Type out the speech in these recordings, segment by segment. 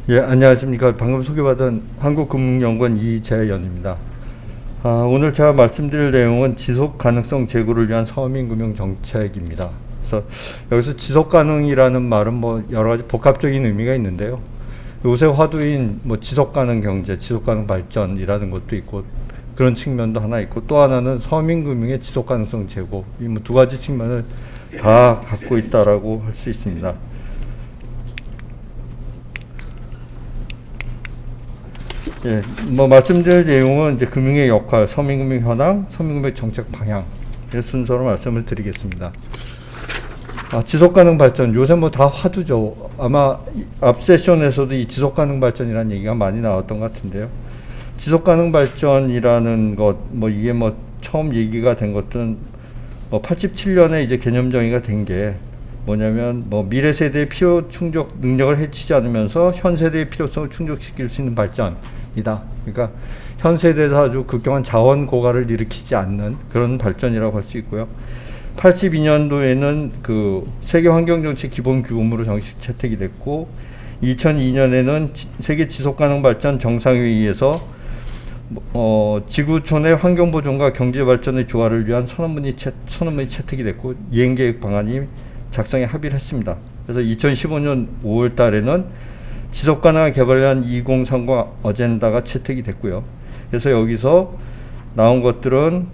예, 안녕하십니까. 방금 소개받은 한국금융연구원 이재연입니다. 오늘 제가 말씀드릴 내용은 지속 가능성 제고를 위한 서민금융 정책입니다. 그래서 여기서 지속 가능이라는 말은 뭐 여러 가지 복합적인 의미가 있는데요. 요새 화두인 뭐 지속 가능 경제, 지속 가능 발전이라는 것도 있고 그런 측면도 하나 있고, 또 하나는 서민금융의 지속 가능성 제고, 이 뭐 두 가지 측면을 다 갖고 있다라고 할 수 있습니다. 예, 뭐 말씀드릴 내용은 이제 금융의 역할, 서민금융 현황, 서민금융 정책 방향 순서로 말씀을 드리겠습니다. 지속가능 발전, 요새 뭐 다 화두죠. 아마 앞 세션에서도 이 지속가능 발전이라는 얘기가 많이 나왔던 것 같은데요. 지속가능 발전이라는 것, 뭐 이게 뭐 처음 얘기가 된 것은 뭐 87년에 이제 개념 정의가 된 게 뭐냐면, 뭐 미래 세대의 필요 충족 능력을 해치지 않으면서 현 세대의 필요성을 충족시킬 수 있는 발전이다. 그러니까 현 세대에서 아주 극경한 자원 고갈을 일으키지 않는 그런 발전이라고 할 수 있고요. 82년도에는 그 세계 환경 정책 기본 규범으로 정식 채택이 됐고, 2002년에는 세계 지속 가능 발전 정상회의에서 지구촌의 환경 보존과 경제 발전의 조화를 위한 선언문이 채택이 됐고, 이행 계획 방안이 작성에 합의를 했습니다. 그래서 2015년 5월 달에는 지속 가능한 개발을 위한 2030 어젠다가 채택이 됐고요. 그래서 여기서 나온 것들은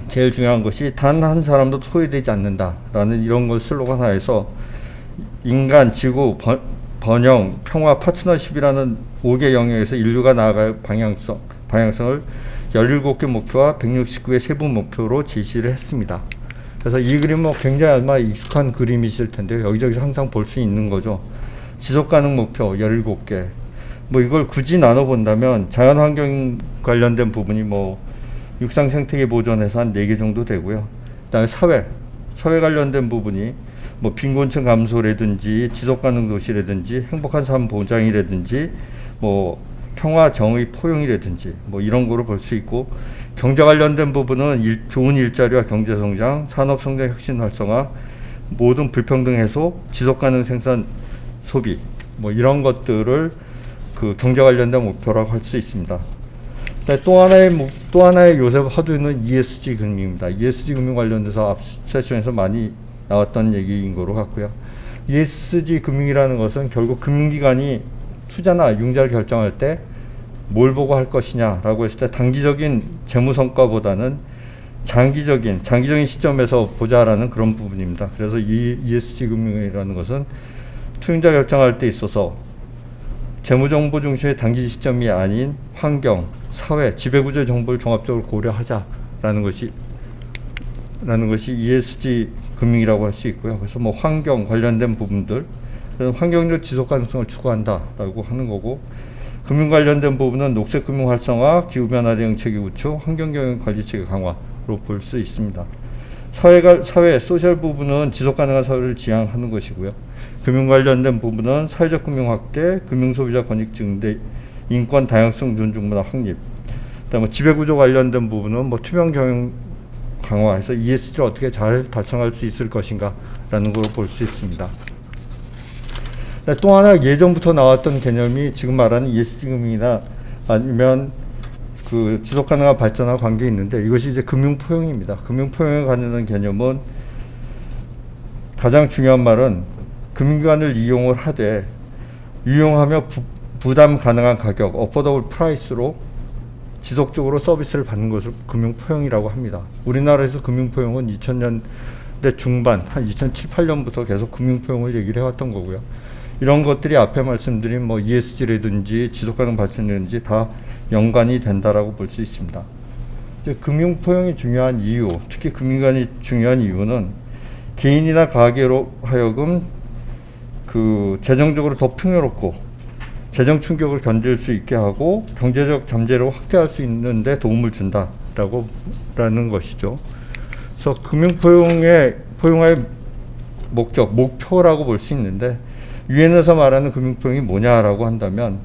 제일 중요한 것이 단 한 사람도 소외되지 않는다라는 이런 걸 슬로건 하에서 인간, 지구, 번영, 평화, 파트너십이라는 5개 영역에서 인류가 나아갈 방향성을 17개 목표와 169의 세부 목표로 제시를 했습니다. 그래서 이 그림은 뭐 굉장히 아마 익숙한 그림이실 텐데요. 여기저기서 항상 볼 수 있는 거죠. 지속가능 목표 17개. 뭐 이걸 굳이 나눠본다면 자연환경 관련된 부분이 뭐 육상 생태계 보존에서 한 4개 정도 되고요. 그다음에 사회 관련된 부분이 뭐 빈곤층 감소라든지 지속가능 도시라든지 행복한 삶 보장이라든지 뭐 평화 정의 포용이라든지 뭐 이런 거로 볼 수 있고, 경제 관련된 부분은 좋은 일자리와 경제 성장, 산업 성장 혁신 활성화, 모든 불평등 해소, 지속 가능 생산 소비, 뭐 이런 것들을 그 경제 관련된 목표라고 할 수 있습니다. 또 하나의 요새 화두는 ESG 금융입니다. ESG 금융 관련돼서 앞 세션에서 많이 나왔던 얘기인 거로 같고요. ESG 금융이라는 것은 결국 금융기관이 투자나 융자를 결정할 때 뭘 보고 할 것이냐라고 했을 때 단기적인 재무 성과보다는 장기적인 시점에서 보자라는 그런 부분입니다. 그래서 이 ESG 금융이라는 것은 투자 결정할 때 있어서 재무정보 중심의 단기 시점이 아닌 환경, 사회, 지배구조 정보를 종합적으로 고려하자라는 것이 ESG 금융이라고 할 수 있고요. 그래서 뭐 환경 관련된 부분들, 환경적 지속 가능성을 추구한다라고 하는 거고, 금융 관련된 부분은 녹색 금융 활성화, 기후변화 대응 체계 구축, 환경경영 관리 체계 강화로 볼 수 있습니다. 사회 소셜 부분은 지속 가능한 사회를 지향하는 것이고요. 금융 관련된 부분은 사회적 금융 확대, 금융 소비자 권익 증대, 인권 다양성 존중 문화 확립. 그다음에 지배 구조 관련된 부분은 뭐 투명 경영 강화해서 ESG를 어떻게 잘 달성할 수 있을 것인가라는 걸 볼 수 있습니다. 또 하나 예전부터 나왔던 개념이 지금 말하는 ESG 금융이나 아니면 그 지속 가능한 발전과 관계 있는데, 이것이 이제 금융 포용입니다. 금융 포용에 관련된 개념은 가장 중요한 말은 금융기관을 이용을 하되 유용하며 부담 가능한 가격, 어포더블 프라이스로 지속적으로 서비스를 받는 것을 금융 포용이라고 합니다. 우리나라에서 금융 포용은 2000년대 중반, 한 2007, 8년부터 계속 금융 포용을 얘기를 해왔던 거고요. 이런 것들이 앞에 말씀드린 뭐 ESG라든지 지속가능 발전이라든지 다 연관이 된다라고 볼 수 있습니다. 이제 금융 포용이 중요한 이유, 특히 금융기관이 중요한 이유는 개인이나 가계로 하여금 그 재정적으로 더 풍요롭고 재정 충격을 견딜 수 있게 하고 경제적 잠재력을 확대할 수 있는 데 도움을 준다라는 것이죠. 그래서 금융 포용의 목표라고 볼 수 있는데, 유엔에서 말하는 금융 포용이 뭐냐라고 한다면,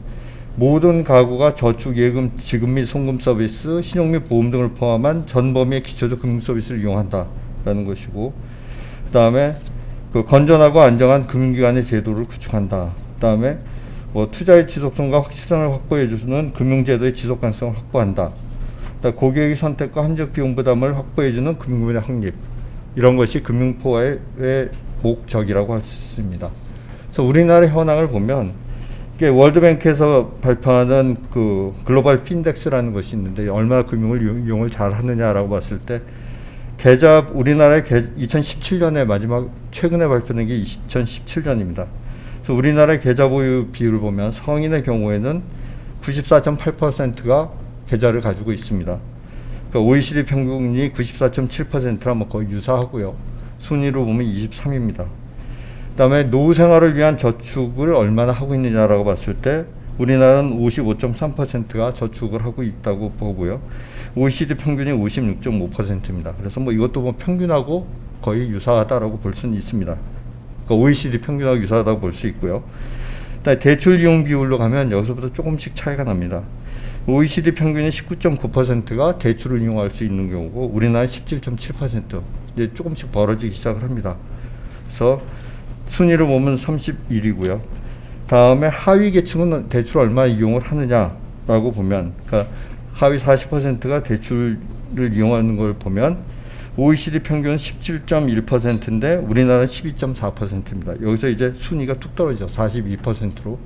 모든 가구가 저축, 예금, 지급 및 송금 서비스, 신용 및 보험 등을 포함한 전 범위의 기초적 금융 서비스를 이용한다라는 것이고, 그 다음에 그 건전하고 안정한 금융기관의 제도를 구축한다. 그 다음에 뭐 투자의 지속성과 확실성을 확보해주는 금융제도의 지속 가능성을 확보한다. 고객의 선택과 한적 비용 부담을 확보해주는 금융의 확립. 이런 것이 금융포화의 목적이라고 할 수 있습니다. 그래서 우리나라의 현황을 보면 이게 월드뱅크에서 발표하는 그 글로벌 핀덱스라는 것이 있는데 얼마나 금융을 이용을 잘 하느냐라고 봤을 때 우리나라의 2017년에 마지막 최근에 발표된 게 2017년입니다. 그래서 우리나라의 계좌 보유 비율을 보면 성인의 경우에는 94.8%가 계좌를 가지고 있습니다. 그러니까 OECD 평균이 94.7%라 뭐 거의 유사하고요. 순위로 보면 23위입니다. 그다음에 노후 생활을 위한 저축을 얼마나 하고 있느냐라고 봤을 때 우리나라는 55.3%가 저축을 하고 있다고 보고요. OECD 평균이 56.5%입니다. 그래서 뭐 이것도 뭐 평균하고 거의 유사하다라고 볼 수는 있습니다. 그러니까 OECD 평균하고 유사하다고 볼 수 있고요. 그다음에 대출 이용 비율로 가면 여기서부터 조금씩 차이가 납니다. OECD 평균이 19.9%가 대출을 이용할 수 있는 경우고 우리나라는 17.7%. 이제 조금씩 벌어지기 시작을 합니다. 그래서 순위를 보면 31위고요. 다음에 하위 계층은 대출을 얼마나 이용을 하느냐라고 보면, 그러니까 하위 40%가 대출을 이용하는 걸 보면 OECD 평균은 17.1%인데 우리나라는 12.4%입니다. 여기서 이제 순위가 툭 떨어지죠. 42%로.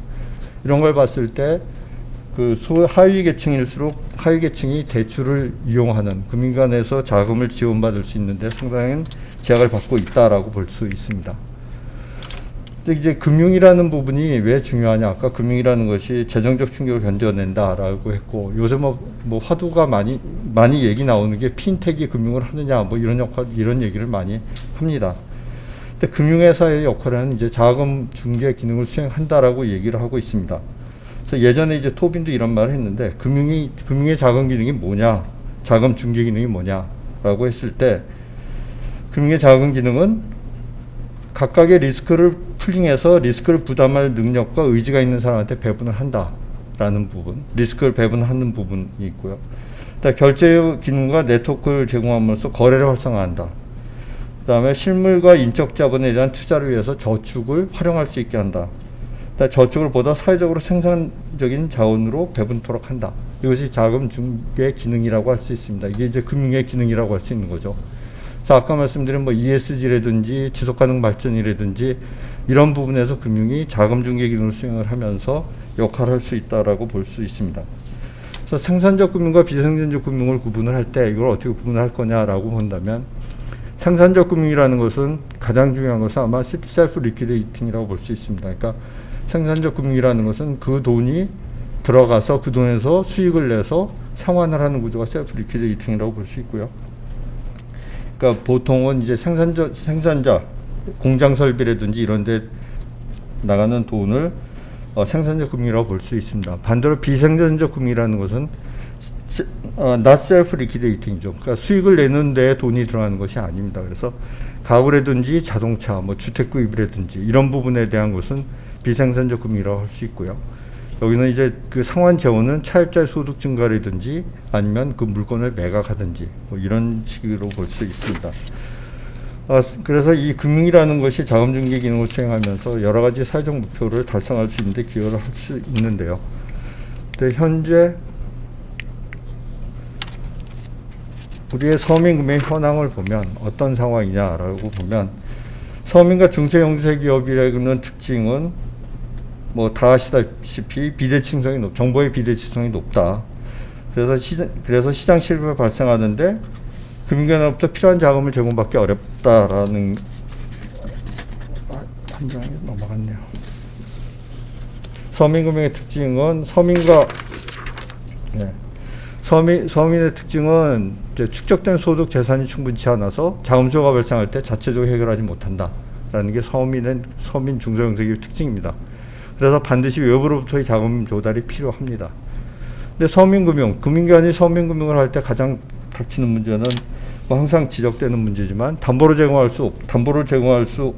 이런 걸 봤을 때 그 하위 계층일수록 하위 계층이 대출을 이용하는 금융기관에서 자금을 지원받을 수 있는데 상당히 제약을 받고 있다라고 볼 수 있습니다. 근데 이제 금융이라는 부분이 왜 중요하냐? 아까 금융이라는 것이 재정적 충격을 견뎌낸다라고 했고 요새 뭐 화두가 많이 얘기 나오는 게 핀텍이 금융을 하느냐 뭐 이런 얘기를 많이 합니다. 근데 금융회사의 역할은 이제 자금 중개 기능을 수행한다라고 얘기를 하고 있습니다. 그래서 예전에 이제 토빈도 이런 말을 했는데 금융의 자금 기능이 뭐냐? 자금 중개 기능이 뭐냐라고 했을 때 금융의 자금 기능은 각각의 리스크를 풀링해서 리스크를 부담할 능력과 의지가 있는 사람한테 배분을 한다라는 부분, 리스크를 배분하는 부분이 있고요. 결제 기능과 네트워크를 제공함으로써 거래를 활성화한다. 그다음에 실물과 인적 자본에 대한 투자를 위해서 저축을 활용할 수 있게 한다. 저축을 보다 사회적으로 생산적인 자원으로 배분토록 한다. 이것이 자금 중개 기능이라고 할 수 있습니다. 이게 이제 금융의 기능이라고 할 수 있는 거죠. 자, 아까 말씀드린 뭐 ESG라든지 지속가능 발전이라든지 이런 부분에서 금융이 자금 중개 기능을 수행을 하면서 역할을 할 수 있다라고 볼 수 있습니다. 그래서 생산적 금융과 비생산적 금융을 구분을 할 때 이걸 어떻게 구분을 할 거냐라고 본다면 생산적 금융이라는 것은 가장 중요한 것은 아마 셀프 리퀴데이팅이라고 볼 수 있습니다. 그러니까 생산적 금융이라는 것은 그 돈이 들어가서 그 돈에서 수익을 내서 상환을 하는 구조가 셀프 리퀴데이팅이라고 볼 수 있고요. 그러니까 보통은 이제 생산자, 공장 설비라든지 이런 데 나가는 돈을 생산적 금융이라고 볼 수 있습니다. 반대로 비생산적 금융이라는 것은 not self liquidating이죠. 그러니까 수익을 내는 데 돈이 들어가는 것이 아닙니다. 그래서 가구라든지 자동차, 뭐 주택 구입이라든지 이런 부분에 대한 것은 비생산적 금융이라고 할 수 있고요. 여기는 이제 그 상환 재원은 차입자의 소득 증가라든지 아니면 그 물건을 매각하든지 뭐 이런 식으로 볼 수 있습니다. 그래서 이 금융이라는 것이 자금중개 기능을 수행하면서 여러 가지 사회적 목표를 달성할 수 있는데 기여를 할 수 있는데요. 근데 현재 우리의 서민금융의 현황을 보면 어떤 상황이냐라고 보면 서민과 중소형제기업이라는 특징은 뭐 다 아시다시피 비대칭성이 정보의 비대칭성이 높다. 그래서 시장 실업이 발생하는데 금융기관으로부터 필요한 자금을 제공받기 어렵다라는 한 장에 넘어갔네요. 서민금융의 특징은 서민의 특징은 이제 축적된 소득 재산이 충분치 않아서 자금 수요가 발생할 때 자체적으로 해결하지 못한다라는 게 서민 중소형제기업 특징입니다. 그래서 반드시 외부로부터의 자금 조달이 필요합니다. 근데 금융기관이 서민금융을 할 때 가장 닥치는 문제는 뭐 항상 지적되는 문제지만 담보로 제공할 수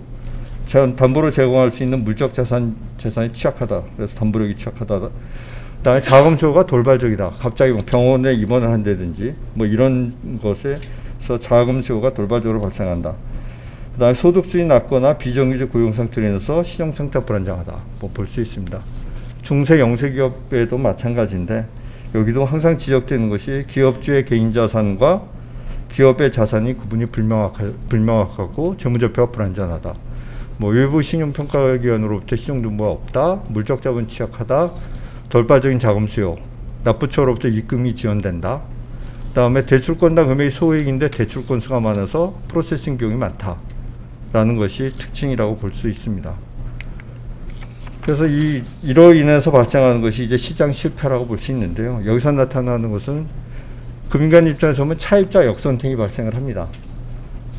있는 물적 재산이 취약하다. 그래서 담보력이 취약하다. 그다음에 자금 수요가 돌발적이다. 갑자기 뭐 병원에 입원을 한다든지 뭐 이런 것에서 자금 수요가 돌발적으로 발생한다. 그다음에 소득 수준이 낮거나 비정규직 고용 상태로 인해서 신용 상태가 불안정하다. 뭐 볼 수 있습니다. 중세 영세기업에도 마찬가지인데 여기도 항상 지적되는 것이 기업주의 개인자산과 기업의 자산이 구분이 불명확하고 재무제표가 불안전하다. 뭐 외부 신용평가기관으로부터 신용등보가 없다. 물적 자본 취약하다. 돌발적인 자금 수요. 납부처로부터 입금이 지연된다. 그다음에 대출권당 금액이 소액인데 대출 건수가 많아서 프로세싱 비용이 많다. 라는 것이 특징이라고 볼 수 있습니다. 그래서 이로 인해서 발생하는 것이 이제 시장 실패라고 볼 수 있는데요. 여기서 나타나는 것은 금융기관 입장에서 보면 차입자 역선택이 발생을 합니다.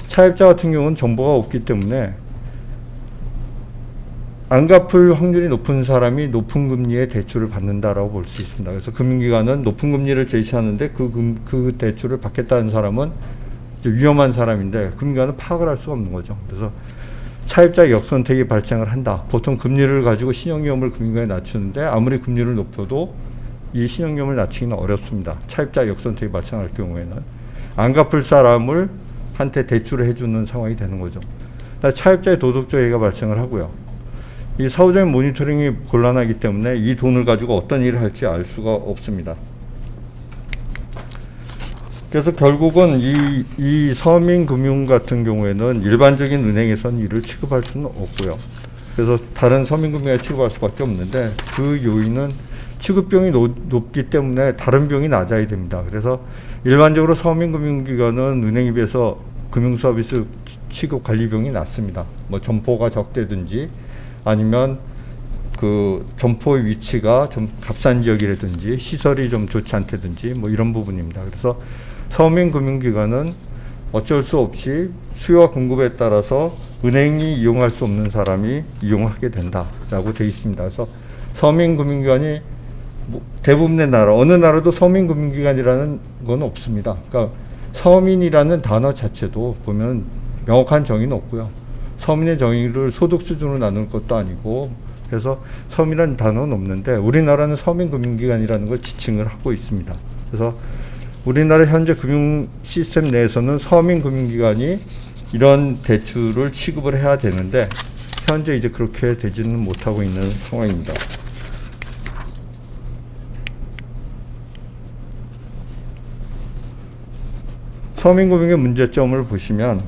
차입자 같은 경우는 정보가 없기 때문에 안 갚을 확률이 높은 사람이 높은 금리의 대출을 받는다라고 볼 수 있습니다. 그래서 금융기관은 높은 금리를 제시하는데 그 대출을 받겠다는 사람은 위험한 사람인데 금융기관은 파악을 할 수가 없는 거죠. 그래서 차입자 역선택이 발생을 한다. 보통 금리를 가지고 신용위험을 금융기관에 낮추는데 아무리 금리를 높여도 이 신용위험을 낮추기는 어렵습니다. 차입자 역선택이 발생할 경우에는 안 갚을 사람을 한테 대출을 해주는 상황이 되는 거죠. 차입자의 도덕적 해이가 발생을 하고요. 이 사후적인 모니터링이 곤란하기 때문에 이 돈을 가지고 어떤 일을 할지 알 수가 없습니다. 그래서 결국은 이 서민금융 같은 경우에는 일반적인 은행에서는 이를 취급할 수는 없고요. 그래서 다른 서민금융에 취급할 수밖에 없는데 그 요인은 취급비용이 높기 때문에 다른 비용이 낮아야 됩니다. 그래서 일반적으로 서민금융기관은 은행에 비해서 금융서비스 취급 관리비용이 낮습니다. 뭐 점포가 적대든지 아니면 그 점포의 위치가 좀 값싼 지역이라든지 시설이 좀 좋지 않다든지 뭐 이런 부분입니다. 그래서 서민금융기관은 어쩔 수 없이 수요와 공급에 따라서 은행이 이용할 수 없는 사람이 이용하게 된다라고 되어 있습니다. 그래서 서민금융기관이 대부분의 나라, 어느 나라도 서민금융기관이라는 건 없습니다. 그러니까 서민이라는 단어 자체도 보면 명확한 정의는 없고요. 서민의 정의를 소득 수준으로 나눌 것도 아니고 그래서 서민이라는 단어는 없는데 우리나라는 서민금융기관이라는 걸 지칭을 하고 있습니다. 그래서 우리나라 현재 금융 시스템 내에서는 서민금융기관이 이런 대출을 취급을 해야 되는데 현재 이제 그렇게 되지는 못하고 있는 상황입니다. 서민금융의 문제점을 보시면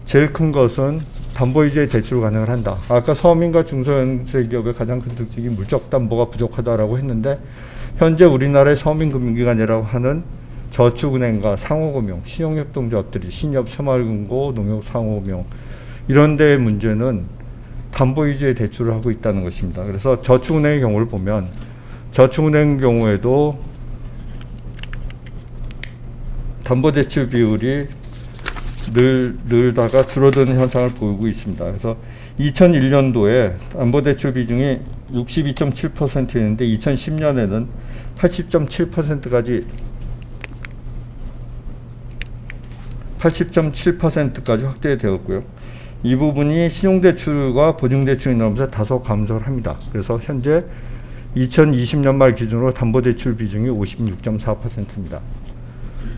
제일 큰 것은 담보위주의 대출 가능을 한다. 아까 서민과 중소형제기업의 가장 큰 특징이 물적 담보가 부족하다라고 했는데 현재 우리나라의 서민금융기관이라고 하는 저축은행과 상호금융, 신용협동조합들이 신협, 새마을금고, 농협상호금융 이런 데의 문제는 담보 위주의 대출을 하고 있다는 것입니다. 그래서 저축은행의 경우를 보면 저축은행 경우에도 담보대출 비율이 늘다가 줄어드는 현상을 보이고 있습니다. 그래서 2001년도에 담보대출 비중이 62.7%였는데 2010년에는 80.7%까지 확대되었고요. 이 부분이 신용대출과 보증대출이 나오면서 다소 감소를 합니다. 그래서 현재 2020년 말 기준으로 담보대출 비중이 56.4%입니다.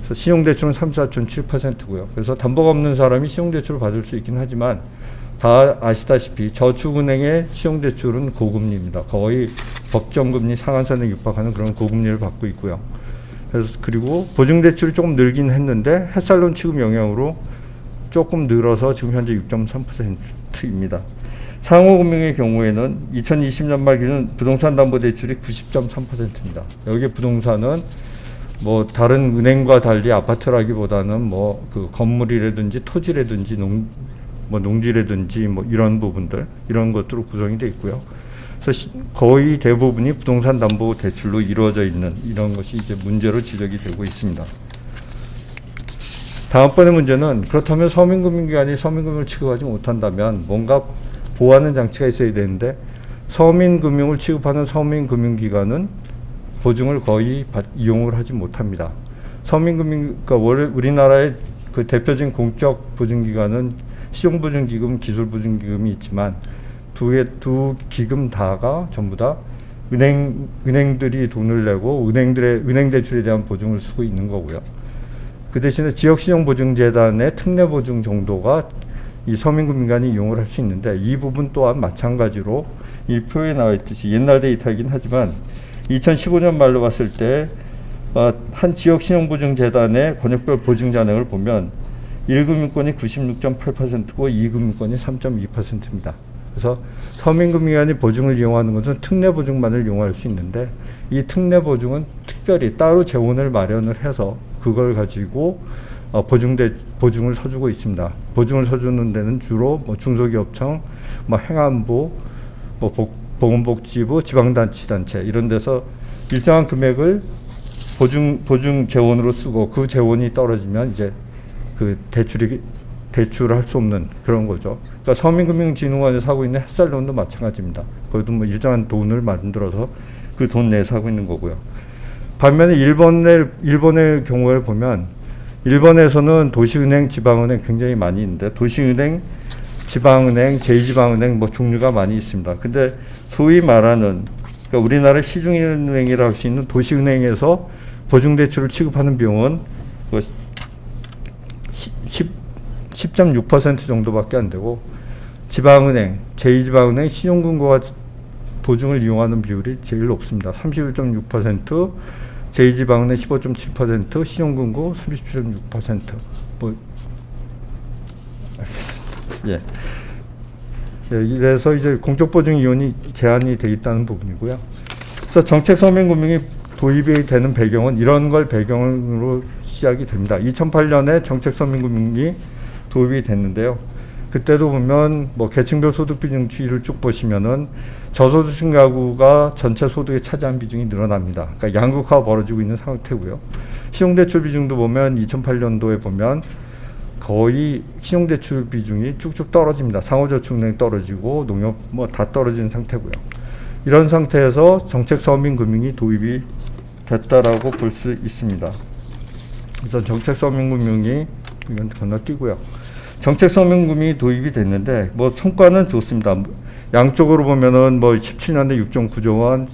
그래서 신용대출은 34.7%고요. 그래서 담보가 없는 사람이 신용대출을 받을 수 있긴 하지만 다 아시다시피 저축은행의 신용대출은 고금리입니다. 거의 법정금리 상한선에 육박하는 그런 고금리를 받고 있고요. 그래서 그리고 보증대출이 조금 늘긴 했는데 햇살론 취급 영향으로 조금 늘어서 지금 현재 6.3%입니다. 상호금융의 경우에는 2020년 말 기준 부동산 담보대출이 90.3%입니다. 여기 부동산은 뭐 다른 은행과 달리 아파트라기보다는 뭐 그 건물이라든지 토지라든지 농지라든지 뭐 이런 부분들 이런 것들로 구성이 되어 있고요. 그래서 거의 대부분이 부동산 담보 대출로 이루어져 있는 이런 것이 이제 문제로 지적이 되고 있습니다. 다음번의 문제는 그렇다면 서민금융기관이 서민금융을 취급하지 못한다면 뭔가 보호하는 장치가 있어야 되는데 서민금융을 취급하는 서민금융기관은 보증을 거의 이용을 하지 못합니다. 서민금융, 그러니까 우리나라의 그 대표적인 공적 보증기관은 실용보증기금, 기술보증기금이 있지만 두 기금 다가 전부 다 은행들이 돈을 내고 은행 대출에 대한 보증을 쓰고 있는 거고요. 그 대신에 지역신용보증재단의 특례보증 정도가 이 서민금융기관이 이용을 할 수 있는데 이 부분 또한 마찬가지로 이 표에 나와 있듯이 옛날 데이터이긴 하지만 2015년 말로 봤을 때 한 지역 신용보증재단의 권역별 보증 잔액을 보면 1금융권이 96.8%고 2금융권이 3.2%입니다. 그래서 서민금융위원회 보증을 이용하는 것은 특례보증만을 이용할 수 있는데 이 특례보증은 특별히 따로 재원을 마련을 해서 그걸 가지고 보증을 서주고 있습니다. 보증을 서주는 데는 주로 중소기업청, 행안부, 보건복지부, 지방자치단체 이런 데서 일정한 금액을 보증 재원으로 쓰고 그 재원이 떨어지면 이제 그 대출할 수 없는 그런 거죠. 그러니까 서민금융진흥원에서 하고 있는 햇살론도 마찬가지입니다. 거기도 뭐 일정한 돈을 만들어서 그 돈 내에서 하고 있는 거고요. 반면에 일본의 경우에 보면 일본에서는 도시은행, 지방은행 굉장히 많이 있는데 도시은행, 지방은행, 제2지방은행 종류가 많이 있습니다. 근데 소위 말하는 그러니까 우리나라 시중은행이라고 할 수 있는 도시은행에서 보증대출을 취급하는 비용은 10.6% 정도밖에 안 되고 지방은행, 제2지방은행, 신용금고가 보증을 이용하는 비율이 제일 높습니다. 31.6%, 제2지방은행 15.7%, 신용금고 37.6%. 알겠습니다. 예. 그래서 이제 공적보증 이용이 제한이 되어 있다는 부분이고요. 그래서 정책 서민금융이 도입이 되는 배경은 이런 걸 배경으로 시작이 됩니다. 2008년에 정책 서민금융이 도입이 됐는데요. 그때도 보면 계층별 소득 비중 추이를 쭉 보시면은 저소득층 가구가 전체 소득에 차지한 비중이 늘어납니다. 그러니까 양극화가 벌어지고 있는 상태고요. 신용대출 비중도 보면 2008년도에 보면 거의 신용대출 비중이 쭉쭉 떨어집니다. 상호저축은행 떨어지고 농협 다 떨어지는 상태고요. 이런 상태에서 정책 서민금융이 도입이 됐다라고 볼 수 있습니다. 그래서 정책 서민금융이 이건 건너뛰고요. 정책 서민금융이 도입이 됐는데 성과는 좋습니다. 양쪽으로 보면은 17년에 6.9조 원,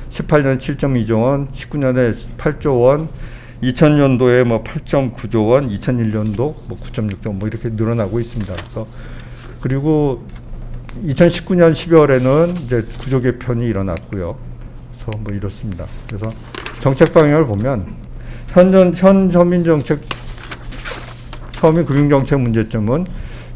18년에 7.2조 원, 19년에 8조 원, 2000년도에 8.9조 원, 2001년도 9.6조 원 이렇게 늘어나고 있습니다. 그래서 그리고 2019년 12월에는 이제 구조 개편이 일어났고요. 그래서 이렇습니다. 그래서 정책 방향을 보면 현 서민금융정책 문제점은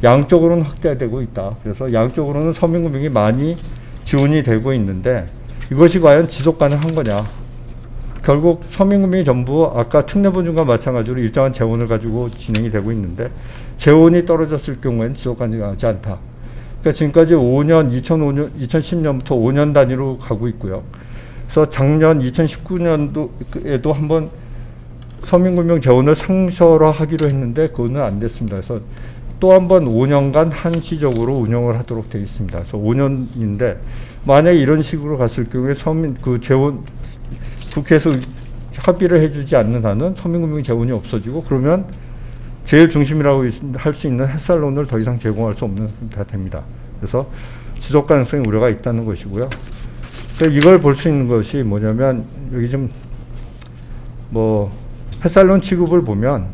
양쪽으로는 확대되고 있다. 그래서 양쪽으로는 서민금융이 많이 지원이 되고 있는데 이것이 과연 지속 가능한 거냐. 결국 서민금융이 전부 아까 특례보증과 마찬가지로 일정한 재원을 가지고 진행이 되고 있는데 재원이 떨어졌을 경우에는 지속 가능하지 않다. 그러니까 지금까지 2010년부터 5년 단위로 가고 있고요. 그래서 작년 2019년도에도 한번 서민금융 재원을 상설화하기로 했는데 그거는 안 됐습니다. 그래서 또 한 번 5년간 한시적으로 운영을 하도록 되어 있습니다. 그래서 5년인데 만약에 이런 식으로 갔을 경우에 재원 국회에서 합의를 해주지 않는 한은 서민금융 재원이 없어지고 그러면 제일 중심이라고 할 수 있는 햇살론을 더 이상 제공할 수 없는 다 됩니다. 그래서 지속 가능성이 우려가 있다는 것이고요. 그래서 이걸 볼 수 있는 것이 뭐냐면 여기 좀 햇살론 취급을 보면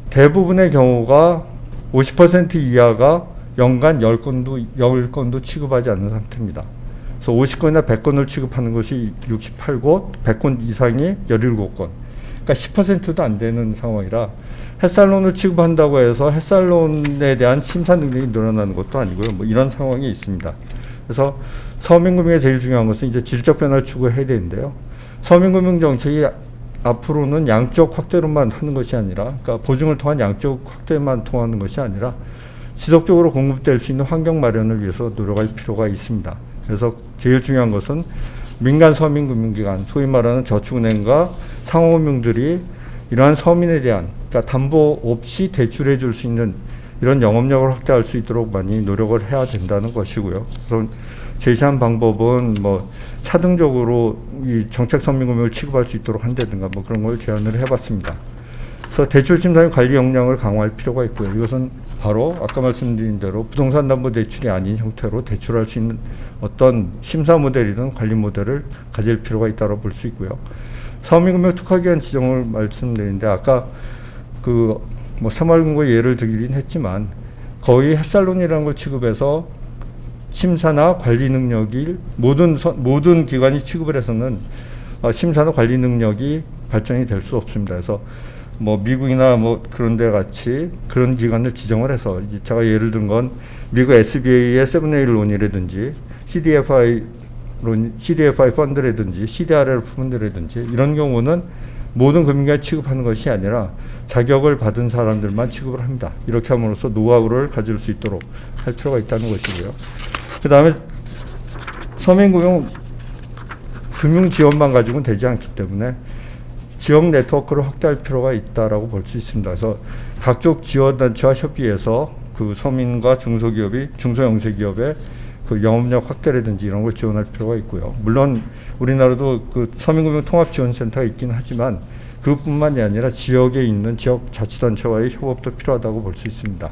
대부분의 경우가 50% 이하가 연간 10건도 취급하지 않는 상태입니다. 그래서 50건이나 100건을 취급하는 것이 68곳, 100건 이상이 17곳. 그러니까 10%도 안 되는 상황이라 햇살론을 취급한다고 해서 햇살론에 대한 심사 능력이 늘어나는 것도 아니고요. 이런 상황이 있습니다. 그래서 서민금융의 제일 중요한 것은 이제 질적 변화를 추구해야 되는데요. 서민금융 정책이 앞으로는 양쪽 확대로만 하는 것이 아니라, 그러니까 보증을 통한 양쪽 확대만 통하는 것이 아니라 지속적으로 공급될 수 있는 환경 마련을 위해서 노력할 필요가 있습니다. 그래서 제일 중요한 것은 민간 서민금융기관, 소위 말하는 저축은행과 상호금융들이 이러한 서민에 대한, 그러니까 담보 없이 대출해 줄 수 있는 이런 영업력을 확대할 수 있도록 많이 노력을 해야 된다는 것이고요. 그래서 제시한 방법은 차등적으로 이 정책 서민금융을 취급할 수 있도록 한다든가 그런 걸 제안을 해봤습니다. 그래서 대출 심사의 관리 역량을 강화할 필요가 있고요. 이것은 바로 아까 말씀드린 대로 부동산 담보 대출이 아닌 형태로 대출할 수 있는 어떤 심사 모델이든 관리 모델을 가질 필요가 있다고 볼 수 있고요. 서민금융 특화기관 지정을 말씀드리는데 아까 새마을금고 예를 들긴 했지만 거의 햇살론이라는 걸 취급해서 심사나 관리 능력이 모든 기관이 취급을 해서는 심사나 관리 능력이 발전이 될 수 없습니다. 그래서 뭐 미국이나 뭐 그런 데 같이 그런 기관을 지정을 해서 제가 예를 든 건 미국 SBA의 7A 론이라든지 CDFI 펀드라든지 CDRL 펀드라든지 이런 경우는 모든 금융기관이 취급하는 것이 아니라 자격을 받은 사람들만 취급을 합니다. 이렇게 함으로써 노하우를 가질 수 있도록 할 필요가 있다는 것이고요. 그 다음에 서민금융 지원만 가지고는 되지 않기 때문에 지역 네트워크를 확대할 필요가 있다라고 볼 수 있습니다. 그래서 각종 지원단체와 협의해서 그 서민과 중소영세기업의 그 영업력 확대라든지 이런 걸 지원할 필요가 있고요. 물론 우리나라도 그 서민금융 통합지원센터가 있긴 하지만 그뿐만이 아니라 지역에 있는 지역자치단체와의 협업도 필요하다고 볼 수 있습니다.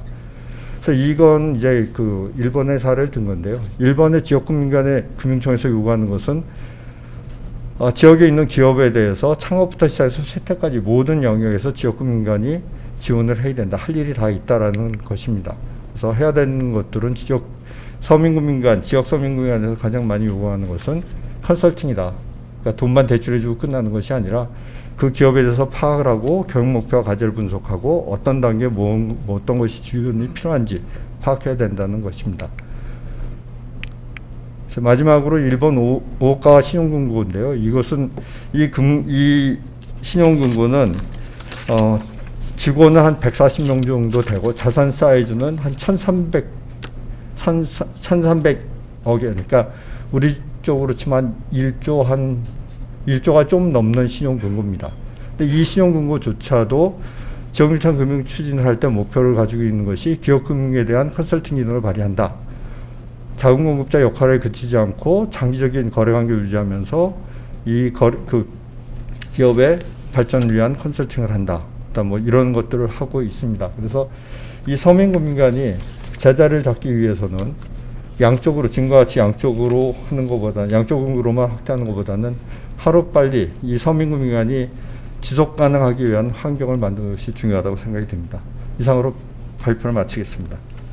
그래서 이건 이제 그 일본의 사례를 든 건데요. 일본의 지역금융기관의 금융청에서 요구하는 것은 지역에 있는 기업에 대해서 창업부터 시작해서 쇠퇴까지 모든 영역에서 지역금융기관이 지원을 해야 된다. 할 일이 다 있다라는 것입니다. 그래서 해야 되는 것들은 지역 서민금융기관에서 가장 많이 요구하는 것은 컨설팅이다. 그러니까 돈만 대출해주고 끝나는 것이 아니라 그 기업에 대해서 파악을 하고 경영 목표와 과제를 분석하고 어떤 단계에 어떤 것이 지원이 필요한지 파악해야 된다는 것입니다. 마지막으로 일본 오카와 신용금고인데요. 이것은 이 신용금고는 직원은 한 140명 정도 되고 자산 사이즈는 한 1,300억 원, 그러니까 우리 쪽으로 치면 1조가 좀 넘는 신용금고입니다. 근데 이 신용금고조차도 지역밀착 금융 추진을 할 때 목표를 가지고 있는 것이 기업금융에 대한 컨설팅 기능을 발휘한다. 자금 공급자 역할에 그치지 않고 장기적인 거래 관계를 유지하면서 그 기업의 발전을 위한 컨설팅을 한다. 뭐 이런 것들을 하고 있습니다. 그래서 이 서민금융기관이 제자리를 잡기 위해서는 양쪽으로 지금과 같이 양쪽으로 하는 것보다 양쪽으로만 확대하는 것보다는 하루빨리 이 서민금융기관이 지속 가능하기 위한 환경을 만드는 것이 중요하다고 생각이 됩니다. 이상으로 발표를 마치겠습니다.